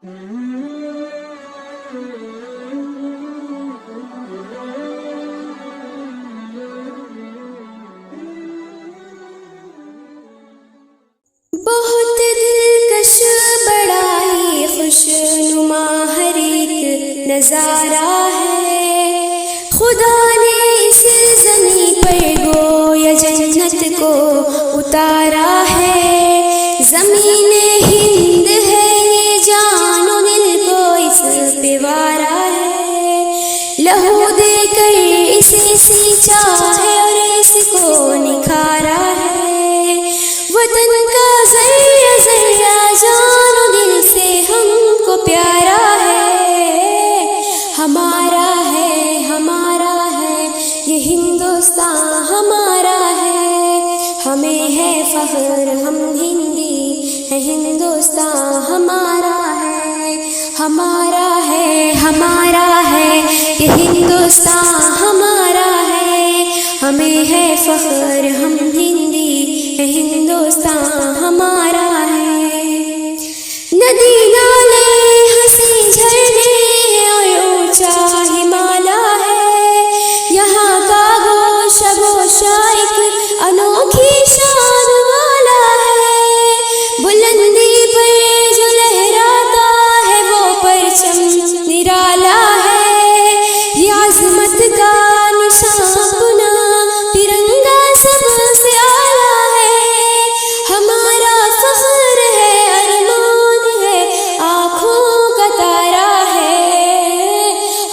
بہت دلکش بڑا ہی خوش نما ہر ایک نظارہ ہے، خدا نے اس زمین پر گویا جنت کو اتارا ہے، زمین ہند ہے یہ جان و دل کو اس پہ وارا ہے، لہو دے کر اسے سینچا ہے اور اس کو نکھارا ہے، وطن کا ذرہ ذرہ جان و دل سے ہم کو پیارا ہے، ہمارا ہے ہمارا ہے یہ ہندوستان ہمارا ہے، ہمیں ہے فخر ہم ہندی ہے، ہندوستان ہمارا ہے، ہمارا ہے ہمارا ہے یہ ہندوستان ہمارا ہے، ہمیں ہے فخر ہم ہندی ہے، ہندوستان ہمارا ہے، ندی نالے ہنسی جھرنے اور اونچا ہمالا ہے، یہاں کا گوشہ گوشہ ایک انوکھی شان والا ہے، بلندی پر جو لہراتا ہے وہ پرچم نرالا ہے، یہ عظمت کا نشان اپنا ترنگا سب سے اعلیٰ ہے، ہمارا فخر ہے ارمان ہے آنکھوں کا تارا ہے،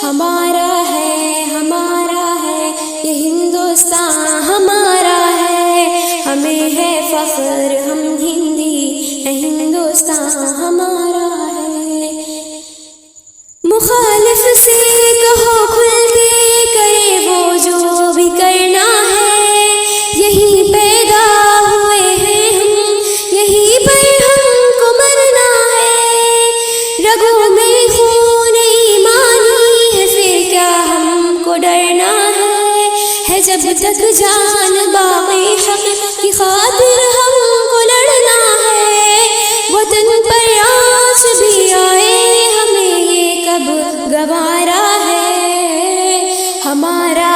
ہمارا ہے یہ ہندوستان ہمارا ہے، ہمیں ہے فخر ہم ہندی ہے، ہندوستان ہمارا ہے، مخالف سے کہو کھل کے کرے وہ جو بھی کرنا ہے، یہی پیدا ہوئے ہیں ہم، یہی پر ہم کو مرنا ہے، رگوں میں خون ایمانی ہے پھر کیا ہم کو ڈرنا ہے جب تک جان باقی حق کی خاطر ہم کو لڑنا ہے، وطن پر آنچ بھی آئے ہمیں یہ کب گوارا ہے، ہمارا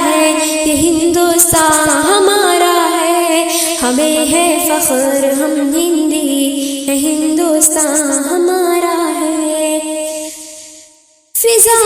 ہے یہ ہندوستان ہمارا ہے، ہمیں ہے فخر ہم ہندی ہے، ہندوستان ہمارا ہے، فضا